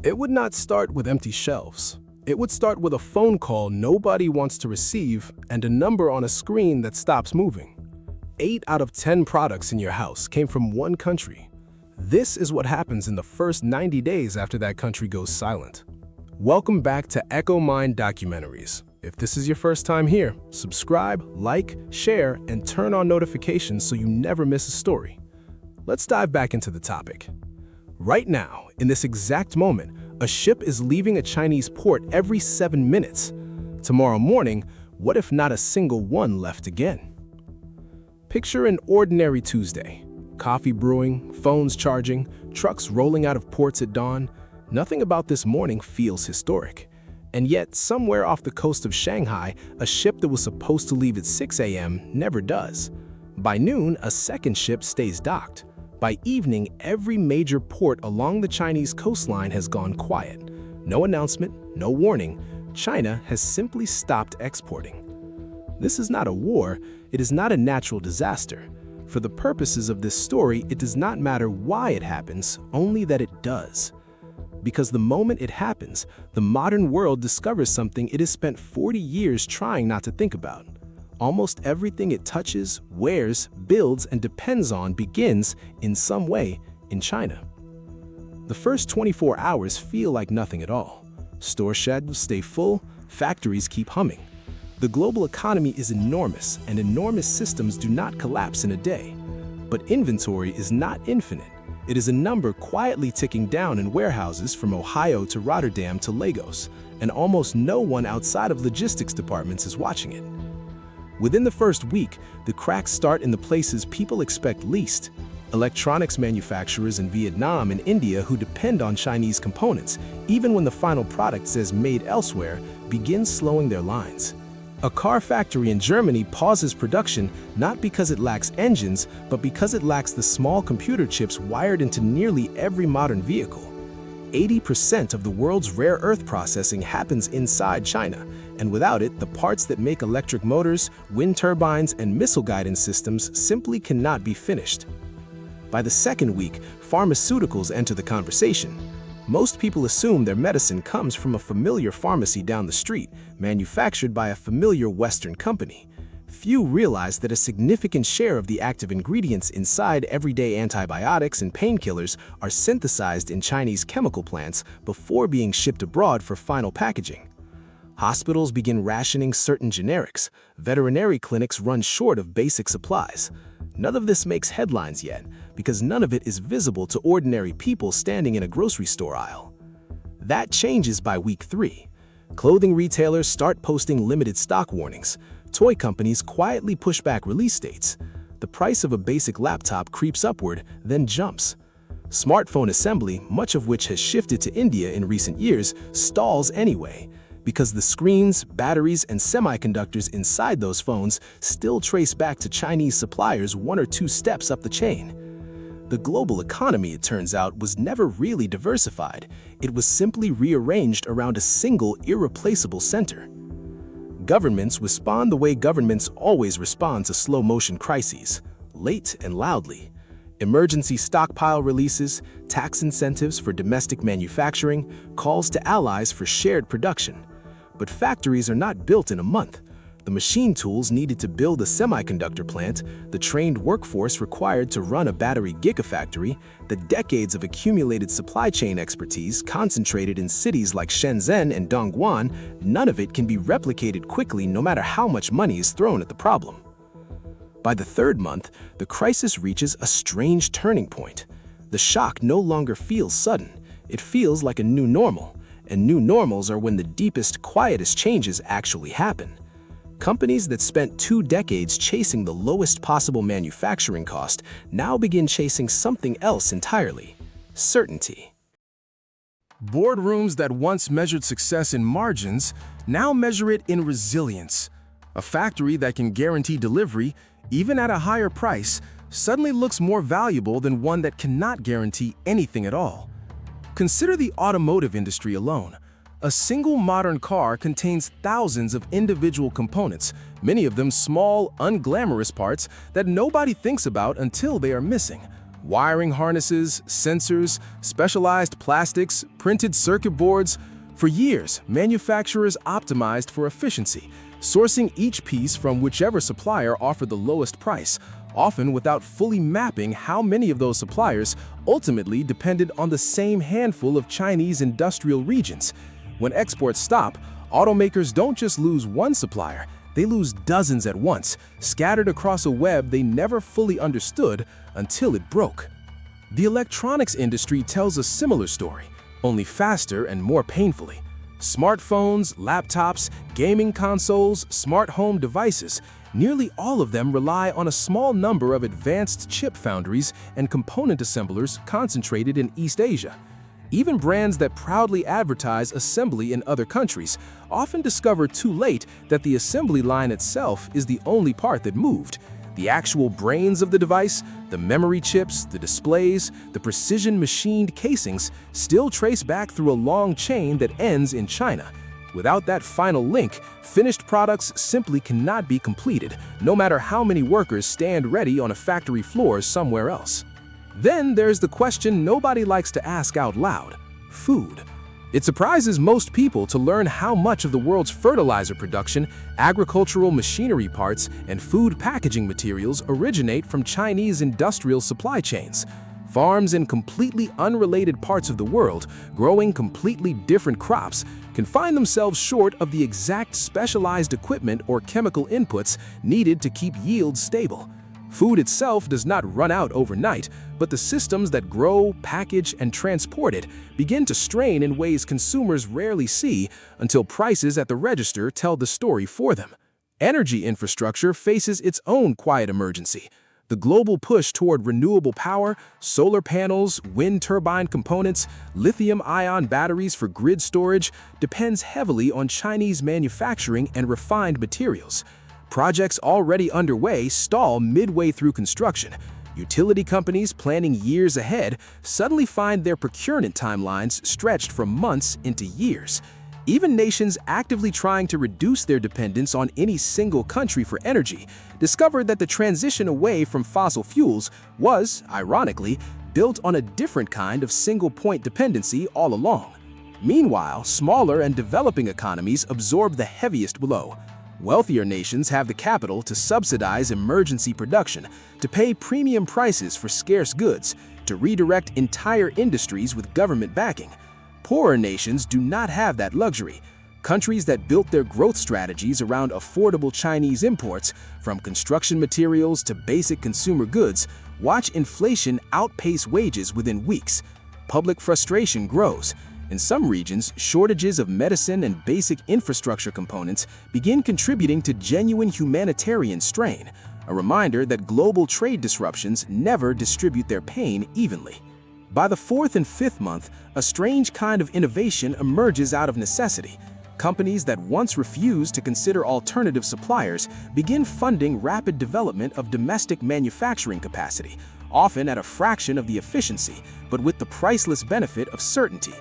It would not start with empty shelves. It would start with a phone call nobody wants to receive and a number on a screen that stops moving. 8 out of 10 products in your house came from one country. This is what happens in the first 90 days after that country goes silent. Welcome back to Echo Mind Documentaries. If this is your first time here, subscribe, like, share, and turn on notifications so you never miss a story. Let's dive back into the topic. Right now, in this exact moment, a ship is leaving a Chinese port every 7 minutes. Tomorrow morning, what if not a single one left again? Picture an ordinary Tuesday. Coffee brewing, phones charging, trucks rolling out of ports at dawn. Nothing about this morning feels historic. And yet, somewhere off the coast of Shanghai, a ship that was supposed to leave at 6 a.m. never does. By noon, a second ship stays docked. By evening, every major port along the Chinese coastline has gone quiet. No announcement, no warning. China has simply stopped exporting. This is not a war, it is not a natural disaster. For the purposes of this story, it does not matter why it happens, only that it does. Because the moment it happens, the modern world discovers something it has spent 40 years trying not to think about. Almost everything it touches, wears, builds, and depends on begins, in some way, in China. The first 24 hours feel like nothing at all. Store shelves stay full, factories keep humming. The global economy is enormous, and enormous systems do not collapse in a day. But inventory is not infinite. It is a number quietly ticking down in warehouses from Ohio to Rotterdam to Lagos, and almost no one outside of logistics departments is watching it. Within the first week, the cracks start in the places people expect least. Electronics manufacturers in Vietnam and India who depend on Chinese components, even when the final product says made elsewhere, begin slowing their lines. A car factory in Germany pauses production not because it lacks engines, but because it lacks the small computer chips wired into nearly every modern vehicle. 80% of the world's rare earth processing happens inside China, and without it, the parts that make electric motors, wind turbines, and missile guidance systems simply cannot be finished. By the second week, pharmaceuticals enter the conversation. Most people assume their medicine comes from a familiar pharmacy down the street, manufactured by a familiar Western company. Few realize that a significant share of the active ingredients inside everyday antibiotics and painkillers are synthesized in Chinese chemical plants before being shipped abroad for final packaging. Hospitals begin rationing certain generics. Veterinary clinics run short of basic supplies. None of this makes headlines yet, because none of it is visible to ordinary people standing in a grocery store aisle. That changes by week 3. Clothing retailers start posting limited stock warnings. Toy companies quietly push back release dates. The price of a basic laptop creeps upward, then jumps. Smartphone assembly, much of which has shifted to India in recent years, stalls anyway, because the screens, batteries, and semiconductors inside those phones still trace back to Chinese suppliers 1 or 2 steps up the chain. The global economy, it turns out, was never really diversified. It was simply rearranged around a single, irreplaceable center. Governments respond the way governments always respond to slow-motion crises, late and loudly. Emergency stockpile releases, tax incentives for domestic manufacturing, calls to allies for shared production. But factories are not built in a month. The machine tools needed to build a semiconductor plant, the trained workforce required to run a battery gigafactory, the decades of accumulated supply chain expertise concentrated in cities like Shenzhen and Dongguan, none of it can be replicated quickly no matter how much money is thrown at the problem. By the 3rd month, the crisis reaches a strange turning point. The shock no longer feels sudden. It feels like a new normal, and new normals are when the deepest, quietest changes actually happen. Companies that spent 2 decades chasing the lowest possible manufacturing cost now begin chasing something else entirely: certainty. Boardrooms that once measured success in margins now measure it in resilience. A factory that can guarantee delivery, even at a higher price, suddenly looks more valuable than one that cannot guarantee anything at all. Consider the automotive industry alone. A single modern car contains thousands of individual components, many of them small, unglamorous parts that nobody thinks about until they are missing. Wiring harnesses, sensors, specialized plastics, printed circuit boards. For years, manufacturers optimized for efficiency, sourcing each piece from whichever supplier offered the lowest price, often without fully mapping how many of those suppliers ultimately depended on the same handful of Chinese industrial regions. When exports stop, automakers don't just lose one supplier, they lose dozens at once, scattered across a web they never fully understood until it broke. The electronics industry tells a similar story, only faster and more painfully. Smartphones, laptops, gaming consoles, smart home devices, nearly all of them rely on a small number of advanced chip foundries and component assemblers concentrated in East Asia. Even brands that proudly advertise assembly in other countries often discover too late that the assembly line itself is the only part that moved. The actual brains of the device, the memory chips, the displays, the precision machined casings still trace back through a long chain that ends in China. Without that final link, finished products simply cannot be completed, no matter how many workers stand ready on a factory floor somewhere else. Then there's the question nobody likes to ask out loud: food. It surprises most people to learn how much of the world's fertilizer production, agricultural machinery parts, and food packaging materials originate from Chinese industrial supply chains. Farms in completely unrelated parts of the world, growing completely different crops, can find themselves short of the exact specialized equipment or chemical inputs needed to keep yields stable. Food itself does not run out overnight, but the systems that grow, package, and transport it begin to strain in ways consumers rarely see until prices at the register tell the story for them. Energy infrastructure faces its own quiet emergency. The global push toward renewable power, solar panels, wind turbine components, lithium-ion batteries for grid storage depends heavily on Chinese manufacturing and refined materials. Projects already underway stall midway through construction. Utility companies planning years ahead suddenly find their procurement timelines stretched from months into years. Even nations actively trying to reduce their dependence on any single country for energy discovered that the transition away from fossil fuels was, ironically, built on a different kind of single-point dependency all along. Meanwhile, smaller and developing economies absorb the heaviest blow. Wealthier nations have the capital to subsidize emergency production, to pay premium prices for scarce goods, to redirect entire industries with government backing. Poorer nations do not have that luxury. Countries that built their growth strategies around affordable Chinese imports, from construction materials to basic consumer goods, watch inflation outpace wages within weeks. Public frustration grows. In some regions, shortages of medicine and basic infrastructure components begin contributing to genuine humanitarian strain, a reminder that global trade disruptions never distribute their pain evenly. By the fourth and fifth month, a strange kind of innovation emerges out of necessity. Companies that once refused to consider alternative suppliers begin funding rapid development of domestic manufacturing capacity, often at a fraction of the efficiency, but with the priceless benefit of certainty.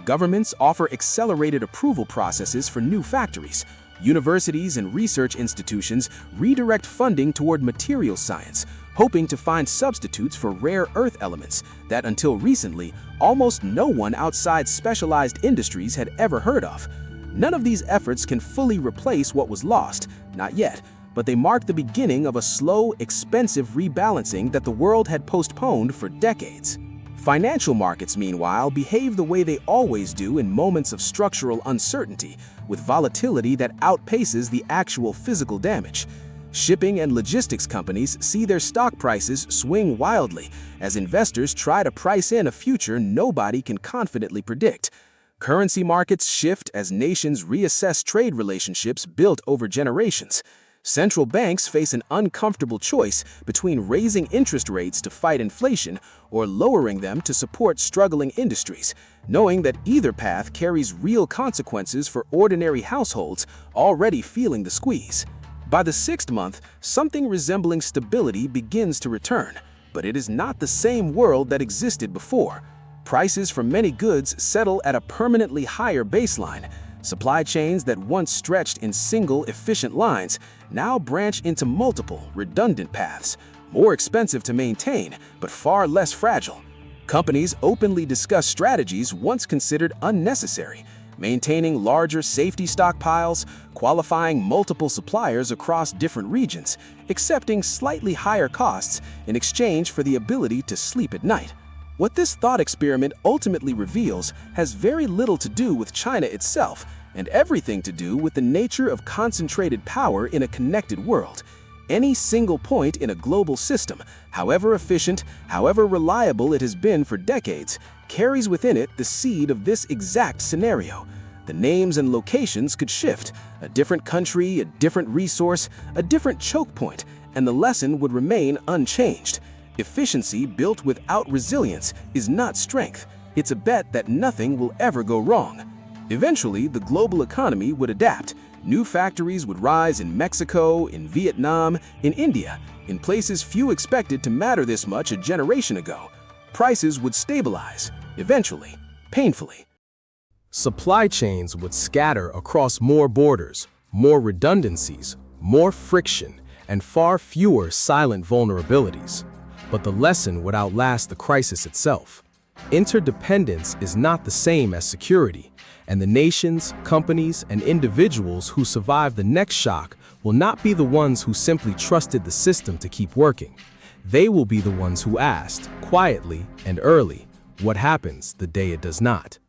Governments offer accelerated approval processes for new factories. Universities and research institutions redirect funding toward materials science, hoping to find substitutes for rare earth elements that, until recently, almost no one outside specialized industries had ever heard of. None of these efforts can fully replace what was lost, not yet, but they mark the beginning of a slow, expensive rebalancing that the world had postponed for decades. Financial markets, meanwhile, behave the way they always do in moments of structural uncertainty, with volatility that outpaces the actual physical damage. Shipping and logistics companies see their stock prices swing wildly as investors try to price in a future nobody can confidently predict. Currency markets shift as nations reassess trade relationships built over generations. Central banks face an uncomfortable choice between raising interest rates to fight inflation or lowering them to support struggling industries, knowing that either path carries real consequences for ordinary households already feeling the squeeze. By the sixth month, something resembling stability begins to return, but it is not the same world that existed before. Prices for many goods settle at a permanently higher baseline. Supply chains that once stretched in single, efficient lines now branch into multiple, redundant paths. more expensive to maintain, but far less fragile. Companies openly discuss strategies once considered unnecessary, maintaining larger safety stockpiles, qualifying multiple suppliers across different regions, accepting slightly higher costs in exchange for the ability to sleep at night. What this thought experiment ultimately reveals has very little to do with China itself, and everything to do with the nature of concentrated power in a connected world. Any single point in a global system, however efficient, however reliable it has been for decades, carries within it the seed of this exact scenario. The names and locations could shift, a different country, a different resource, a different choke point, and the lesson would remain unchanged. Efficiency built without resilience is not strength. It's a bet that nothing will ever go wrong. Eventually, the global economy would adapt. New factories would rise in Mexico, in Vietnam, in India, in places few expected to matter this much a generation ago. Prices would stabilize, eventually, painfully. Supply chains would scatter across more borders, more redundancies, more friction, and far fewer silent vulnerabilities. But the lesson would outlast the crisis itself. Interdependence is not the same as security, and the nations, companies, and individuals who survive the next shock will not be the ones who simply trusted the system to keep working. They will be the ones who asked, quietly and early, what happens the day it does not.